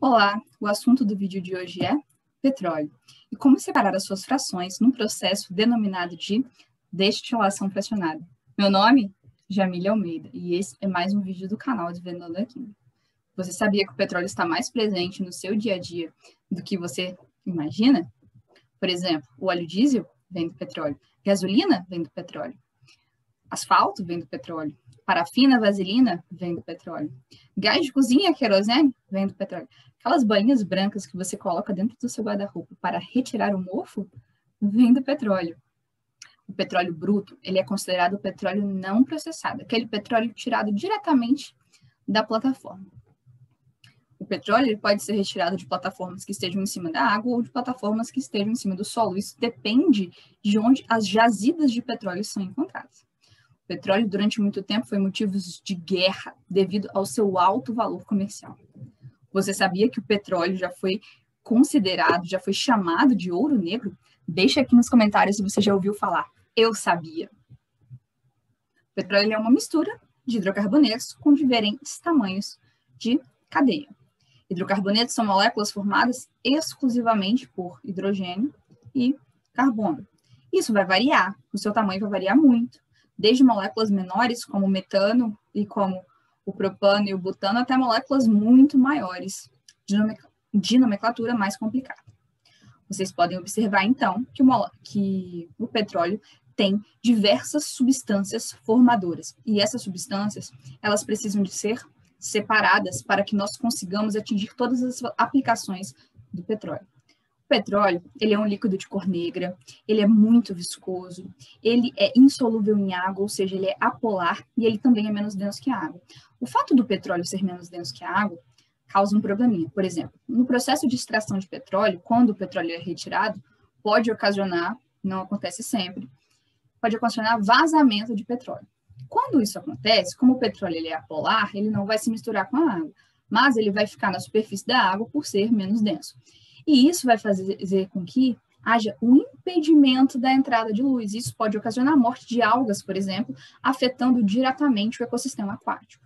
Olá, o assunto do vídeo de hoje é petróleo e como separar as suas frações num processo denominado de destilação fracionada. Meu nome? Jamília Almeida e esse é mais um vídeo do canal Desvendando a Química. Você sabia que o petróleo está mais presente no seu dia a dia do que você imagina? Por exemplo, o óleo diesel vem do petróleo, gasolina vem do petróleo, asfalto vem do petróleo, parafina, vaselina vem do petróleo, gás de cozinha, querosene, vem do petróleo. Aquelas bolinhas brancas que você coloca dentro do seu guarda-roupa para retirar o mofo, vem do petróleo. O petróleo bruto, ele é considerado o petróleo não processado, aquele petróleo tirado diretamente da plataforma. O petróleo ele pode ser retirado de plataformas que estejam em cima da água ou de plataformas que estejam em cima do solo. Isso depende de onde as jazidas de petróleo são encontradas. O petróleo, durante muito tempo, foi motivo de guerra devido ao seu alto valor comercial. Você sabia que o petróleo já foi considerado, já foi chamado de ouro negro? Deixa aqui nos comentários se você já ouviu falar. Eu sabia. O petróleo é uma mistura de hidrocarbonetos com diferentes tamanhos de cadeia. Hidrocarbonetos são moléculas formadas exclusivamente por hidrogênio e carbono. Isso vai variar, o seu tamanho vai variar muito, desde moléculas menores, como o metano e como o propano e o butano, até moléculas muito maiores, de nomenclatura mais complicada. Vocês podem observar, então, que o petróleo tem diversas substâncias formadoras, e essas substâncias, elas precisam de ser separadas para que nós consigamos atingir todas as aplicações do petróleo. O petróleo, ele é um líquido de cor negra, ele é muito viscoso, ele é insolúvel em água, ou seja, ele é apolar e ele também é menos denso que a água. O fato do petróleo ser menos denso que a água causa um probleminha. Por exemplo, no processo de extração de petróleo, quando o petróleo é retirado, pode ocasionar, não acontece sempre, pode ocasionar vazamento de petróleo. Quando isso acontece, como o petróleo ele é apolar, ele não vai se misturar com a água, mas ele vai ficar na superfície da água por ser menos denso. E isso vai fazer com que haja um impedimento da entrada de luz. Isso pode ocasionar a morte de algas, por exemplo, afetando diretamente o ecossistema aquático.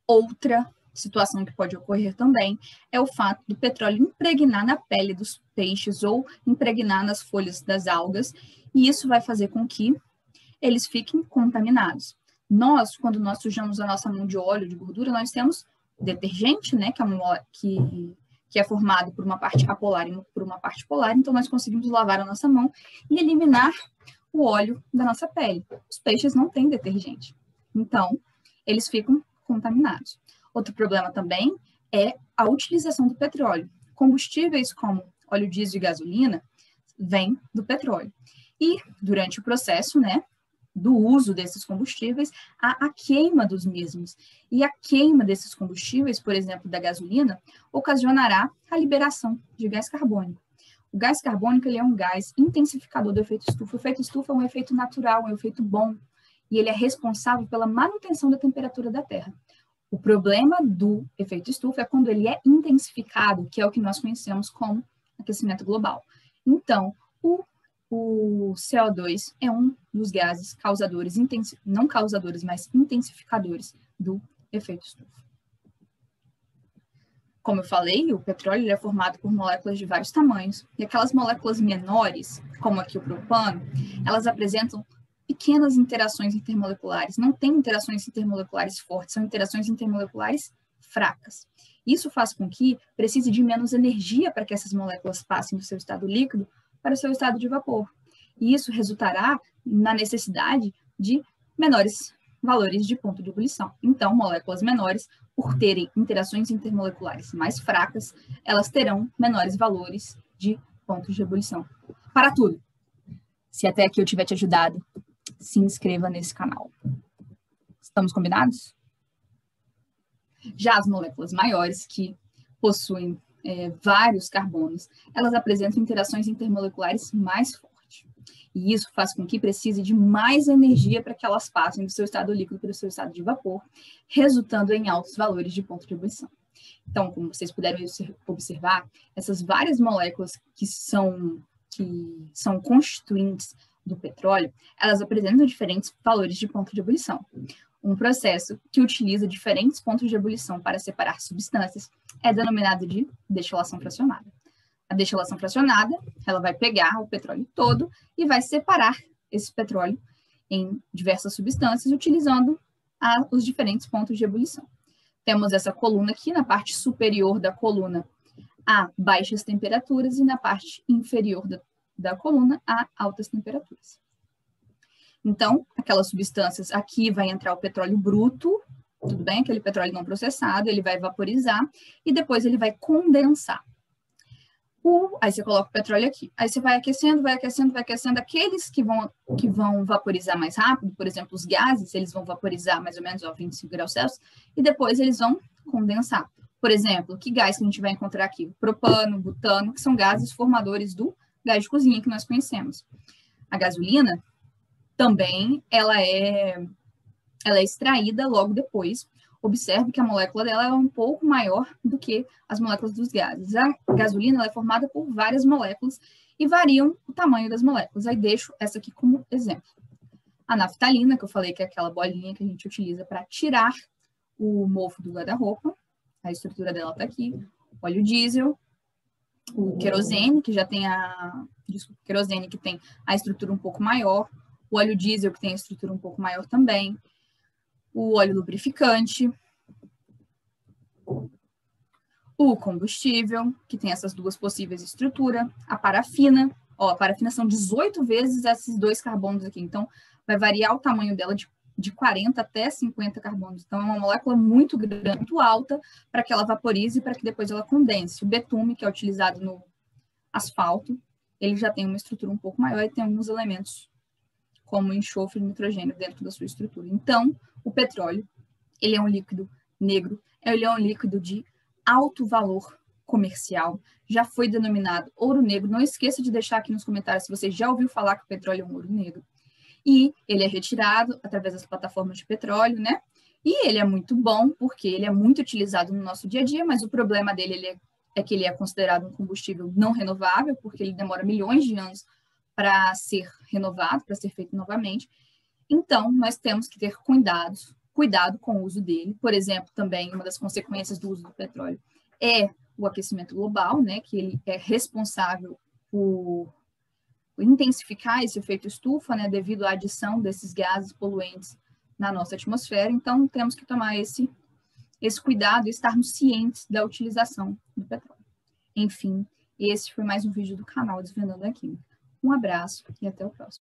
Outra situação que pode ocorrer também é o fato do petróleo impregnar na pele dos peixes ou impregnar nas folhas das algas, e isso vai fazer com que eles fiquem contaminados. Quando nós sujamos a nossa mão de óleo, de gordura, nós temos detergente, né, que é formado por uma parte apolar e por uma parte polar, então nós conseguimos lavar a nossa mão e eliminar o óleo da nossa pele. Os peixes não têm detergente, então eles ficam contaminados. Outro problema também é a utilização do petróleo. Combustíveis como óleo diesel e gasolina vêm do petróleo. E durante o processo, né, do uso desses combustíveis, há a queima dos mesmos. E a queima desses combustíveis, por exemplo, da gasolina, ocasionará a liberação de gás carbônico. O gás carbônico ele é um gás intensificador do efeito estufa. O efeito estufa é um efeito natural, é um efeito bom, e ele é responsável pela manutenção da temperatura da Terra. O problema do efeito estufa é quando ele é intensificado, que é o que nós conhecemos como aquecimento global. Então, o CO2 é um dos gases causadores, não causadores, mas intensificadores do efeito estufa. Como eu falei, o petróleo é formado por moléculas de vários tamanhos, e aquelas moléculas menores, como aqui o propano, elas apresentam pequenas interações intermoleculares, não tem interações intermoleculares fortes, são interações intermoleculares fracas. Isso faz com que precise de menos energia para que essas moléculas passem do seu estado líquido para o seu estado de vapor. E isso resultará na necessidade de menores valores de ponto de ebulição. Então, moléculas menores, por terem interações intermoleculares mais fracas, elas terão menores valores de pontos de ebulição. Para tudo, se até aqui eu tiver te ajudado, se inscreva nesse canal. Estamos combinados? Já as moléculas maiores, que possuem vários carbonos, elas apresentam interações intermoleculares mais fortes. E isso faz com que precise de mais energia para que elas passem do seu estado líquido para o seu estado de vapor, resultando em altos valores de ponto de ebulição. Então, como vocês puderam observar, essas várias moléculas que são constituintes do petróleo, elas apresentam diferentes valores de ponto de ebulição. Um processo que utiliza diferentes pontos de ebulição para separar substâncias é denominado de destilação fracionada. A destilação fracionada, ela vai pegar o petróleo todo e vai separar esse petróleo em diversas substâncias, utilizando os diferentes pontos de ebulição. Temos essa coluna aqui, na parte superior da coluna, a baixas temperaturas, e na parte inferior da coluna, a altas temperaturas. Então, aquelas substâncias, aqui vai entrar o petróleo bruto, tudo bem? Aquele petróleo não processado, ele vai vaporizar e depois ele vai condensar. Aí você coloca o petróleo aqui. Aí você vai aquecendo, vai aquecendo, vai aquecendo. Aqueles que vão vaporizar mais rápido, por exemplo, os gases, eles vão vaporizar mais ou menos a 25 graus Celsius e depois eles vão condensar. Por exemplo, que gás que a gente vai encontrar aqui? O propano, butano, que são gases formadores do gás de cozinha que nós conhecemos. A gasolina também ela é extraída logo depois. Observe que a molécula dela é um pouco maior do que as moléculas dos gases. A gasolina ela é formada por várias moléculas e variam o tamanho das moléculas. Aí deixo essa aqui como exemplo. A naftalina, que eu falei que é aquela bolinha que a gente utiliza para tirar o mofo do guarda-roupa. A estrutura dela está aqui. O óleo diesel, o querosene, que já tem querosene que tem a estrutura um pouco maior. O óleo diesel, que tem a estrutura um pouco maior também. O óleo lubrificante, o combustível, que tem essas duas possíveis estruturas, a parafina, a parafina são 18 vezes esses dois carbonos aqui, então vai variar o tamanho dela de 40 até 50 carbonos, então é uma molécula muito grande, muito alta, para que ela vaporize e para que depois ela condense. O betume, que é utilizado no asfalto, ele já tem uma estrutura um pouco maior e tem alguns elementos como enxofre e nitrogênio dentro da sua estrutura. Então, o petróleo, ele é um líquido negro, ele é um líquido de alto valor comercial, já foi denominado ouro negro. Não esqueça de deixar aqui nos comentários se você já ouviu falar que o petróleo é um ouro negro. E ele é retirado através das plataformas de petróleo, né? E ele é muito bom, porque ele é muito utilizado no nosso dia a dia, mas o problema dele é que ele é considerado um combustível não renovável, porque ele demora milhões de anos para ser renovado, para ser feito novamente. Então, nós temos que ter cuidado com o uso dele. Por exemplo, também uma das consequências do uso do petróleo é o aquecimento global, né, que ele é responsável por intensificar esse efeito estufa, né, devido à adição desses gases poluentes na nossa atmosfera. Então, temos que tomar esse cuidado e estarmos cientes da utilização do petróleo. Enfim, esse foi mais um vídeo do canal Desvendando a Química. Um abraço e até o próximo.